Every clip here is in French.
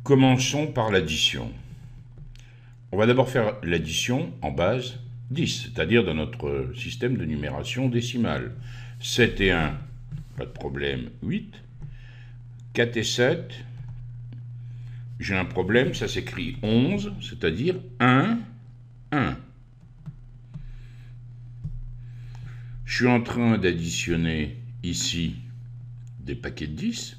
Commençons par l'addition. On va d'abord faire l'addition en base 10, c'est-à-dire dans notre système de numération décimale. 7 et 1, pas de problème, 8. 4 et 7, j'ai un problème, ça s'écrit 11, c'est-à-dire 1, 1. Je suis en train d'additionner ici des paquets de 10.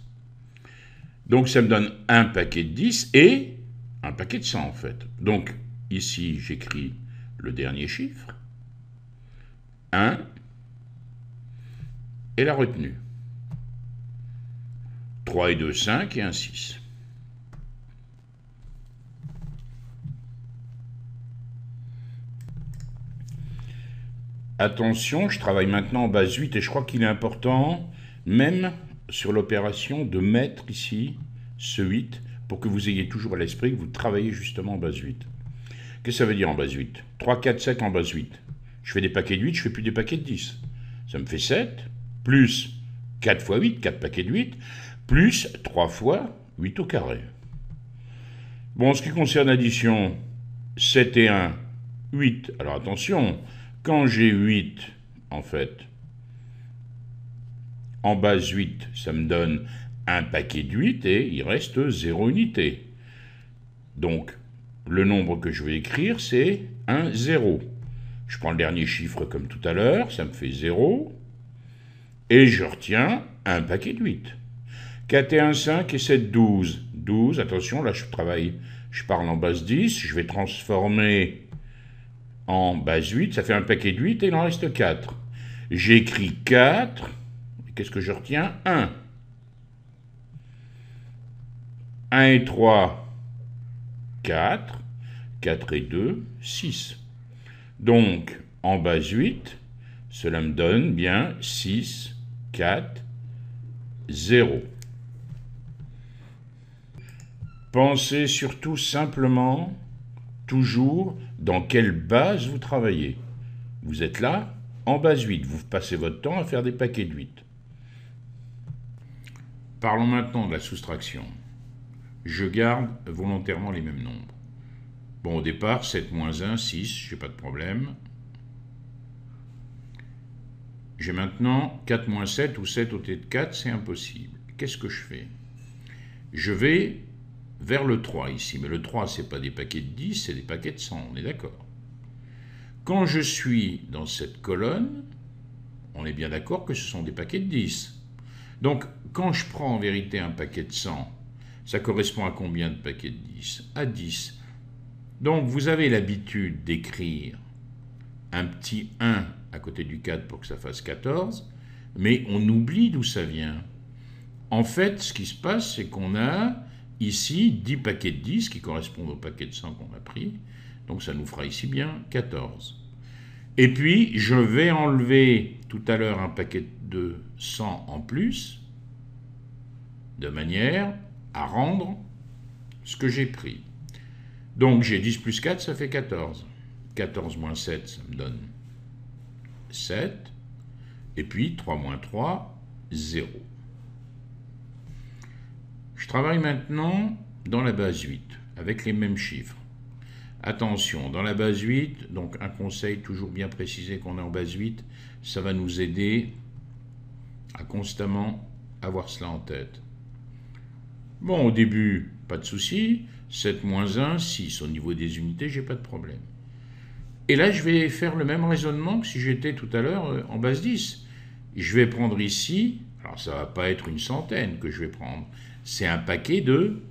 Donc ça me donne un paquet de 10 et un paquet de 100 en fait. Donc ici j'écris le dernier chiffre, 1, et la retenue. 3 et 2, 5 et un 6. Attention, je travaille maintenant en base 8 et je crois qu'il est important, même sur l'opération, de mettre ici ce 8 pour que vous ayez toujours à l'esprit que vous travaillez justement en base 8. Qu'est-ce que ça veut dire en base 8 ? 3, 4, 7 en base 8. Je fais des paquets de 8, je fais plus des paquets de 10. Ça me fait 7, plus 4 fois 8, 4 paquets de 8, plus 3 fois 8 au carré. Bon, en ce qui concerne l'addition, 7 et 1, 8. Alors attention, quand j'ai 8, en fait, en base 8, ça me donne un paquet de 8 et il reste 0 unité. Donc, le nombre que je vais écrire, c'est un 0. Je prends le dernier chiffre comme tout à l'heure, ça me fait 0. Et je retiens un paquet de 8. 4 et 1, 5 et 7, 12. 12, attention, là je parle en base 10, je vais transformer en base 8, ça fait un paquet de 8 et il en reste 4. J'écris 4, qu'est-ce que je retiens ? 1. 1 et 3, 4. 4 et 2, 6. Donc, en base 8, cela me donne bien 6, 4, 0. Pensez surtout simplement, toujours, dans quelle base vous travaillez. Vous êtes là, en base 8, vous passez votre temps à faire des paquets de 8. Parlons maintenant de la soustraction. Je garde volontairement les mêmes nombres. Bon, au départ, 7 moins 1, 6, j'ai pas de problème. J'ai maintenant 4 moins 7 ou 7 au t de 4, c'est impossible. Qu'est-ce que je fais ? Je vais vers le 3 ici, mais le 3, c'est pas des paquets de 10, c'est des paquets de 100, on est d'accord. Quand je suis dans cette colonne, on est bien d'accord que ce sont des paquets de 10. Donc, quand je prends en vérité un paquet de 100, ça correspond à combien de paquets de 10 ? À 10. Donc, vous avez l'habitude d'écrire un petit 1 à côté du 4 pour que ça fasse 14, mais on oublie d'où ça vient. En fait, ce qui se passe, c'est qu'on a ici 10 paquets de 10 qui correspondent au paquet de 100 qu'on a pris, donc ça nous fera ici bien 14. Et puis, je vais enlever tout à l'heure un paquet de 100 en plus, de manière à rendre ce que j'ai pris. Donc, j'ai 10 plus 4, ça fait 14. 14 moins 7, ça me donne 7. Et puis, 3 moins 3, 0. Je travaille maintenant dans la base 8, avec les mêmes chiffres. Attention, dans la base 8, donc un conseil toujours bien précisé qu'on est en base 8, ça va nous aider à constamment avoir cela en tête. Bon, au début, pas de souci. 7 moins 1, 6. Au niveau des unités, j'ai pas de problème. Et là, je vais faire le même raisonnement que si j'étais tout à l'heure en base 10. Je vais prendre ici, alors ça va pas être une centaine que je vais prendre, c'est un paquet de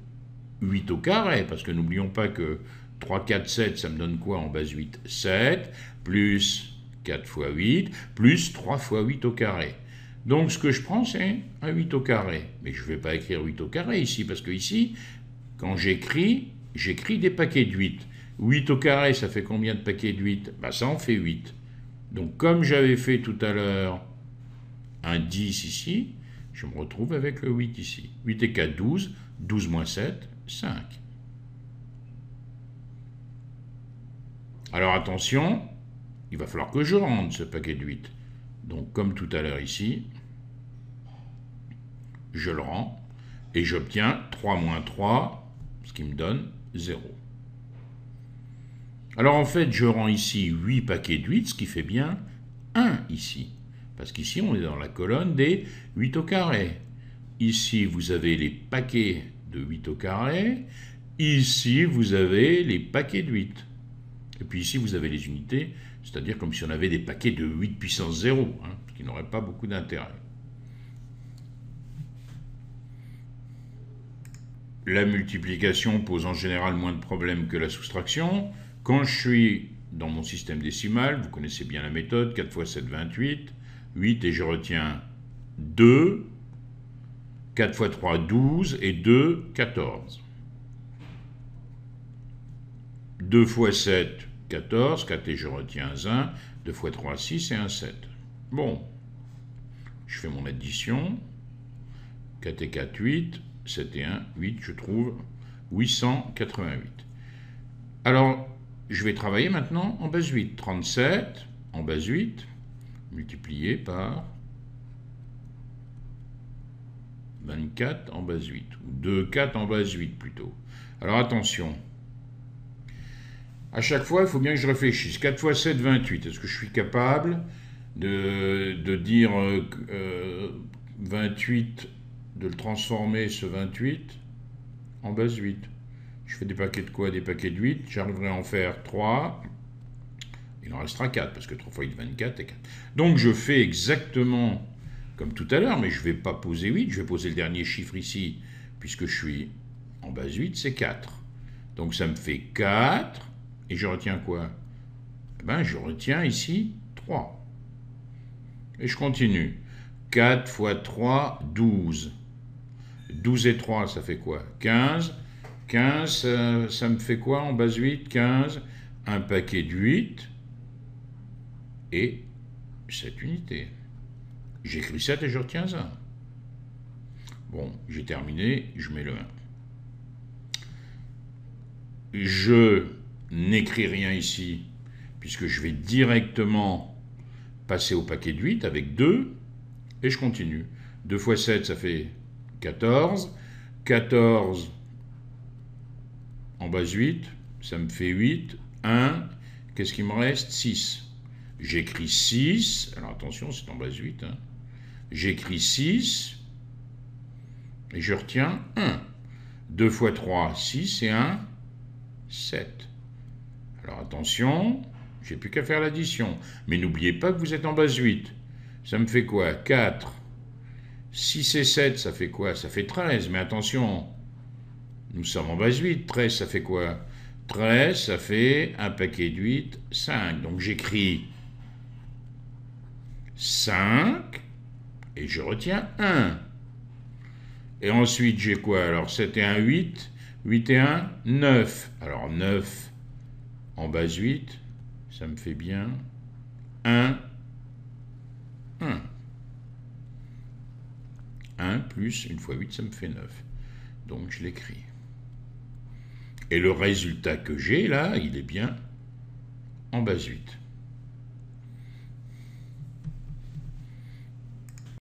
8 au carré, parce que n'oublions pas que 3, 4, 7, ça me donne quoi en base 8 ? 7, plus 4 fois 8, plus 3 fois 8 au carré. Donc ce que je prends, c'est un 8 au carré. Mais je ne vais pas écrire 8 au carré ici, parce que ici, quand j'écris des paquets de 8. 8 au carré, ça fait combien de paquets de 8 ? Ça en fait 8. Donc comme j'avais fait tout à l'heure un 10 ici, je me retrouve avec le 8 ici. 8 et 4, 12. 12 moins 7, 5. Alors attention, il va falloir que je rende ce paquet de 8. Donc comme tout à l'heure ici, je le rends et j'obtiens 3 moins 3, ce qui me donne 0. Alors en fait, je rends ici 8 paquets de 8, ce qui fait bien 1 ici. Parce qu'ici, on est dans la colonne des 8 au carré. Ici, vous avez les paquets de 8 au carré. Ici, vous avez les paquets de 8. Et puis ici, vous avez les unités, c'est-à-dire comme si on avait des paquets de 8 puissance 0, ce qui n'aurait pas beaucoup d'intérêt. La multiplication pose en général moins de problèmes que la soustraction. Quand je suis dans mon système décimal, vous connaissez bien la méthode, 4 x 7, 28, 8 et je retiens 2, 4 x 3, 12 et 2, 14. 2 x 7, 14, 4 et je retiens 1, 2 x 3, 6 et 1, 7. Bon, je fais mon addition, 4 et 4, 8, 7 et 1, 8, je trouve 888. Alors, je vais travailler maintenant en base 8. 37 en base 8, multiplié par 24 en base 8, ou 2, 4 en base 8 plutôt. Alors attention, à chaque fois, il faut bien que je réfléchisse. 4 x 7, 28. Est-ce que je suis capable de dire 28, de le transformer, ce 28, en base 8? Je fais des paquets de quoi? Des paquets de 8. J'arriverai à en faire 3. Il en restera 4, parce que 3 x 8, 24 et 4. Donc je fais exactement comme tout à l'heure, mais je ne vais pas poser 8. Je vais poser le dernier chiffre ici, puisque je suis en base 8, c'est 4. Donc ça me fait 4. Et je retiens quoi? Eh bien, je retiens ici 3. Et je continue. 4 x 3, 12. 12 et 3, ça fait quoi? 15. 15, ça me fait quoi en base 8? 15. Un paquet de 8 et 7 unités. J'écris 7 et je retiens 1. Bon, j'ai terminé, je mets le 1. Je n'écris rien ici, puisque je vais directement passer au paquet de 8 avec 2, et je continue. 2 x 7, ça fait 14. 14 en base 8, ça me fait 8. 1, qu'est-ce qu'il me reste? 6. J'écris 6, alors attention, c'est en base 8. J'écris 6, et je retiens 1. 2 x 3, 6, et 1, 7. Alors attention, j'ai plus qu'à faire l'addition. Mais n'oubliez pas que vous êtes en base 8. Ça me fait quoi? 4. 6 et 7, ça fait quoi? Ça fait 13. Mais attention, nous sommes en base 8. 13, ça fait quoi? 13, ça fait un paquet de 8, 5. Donc j'écris 5 et je retiens 1. Et ensuite, j'ai quoi? Alors 7 et 1, 8. 8 et 1, 9. Alors 9 en base 8, ça me fait bien 1, 1. 1 plus 1 fois 8, ça me fait 9. Donc je l'écris. Et le résultat que j'ai là, il est bien en base 8.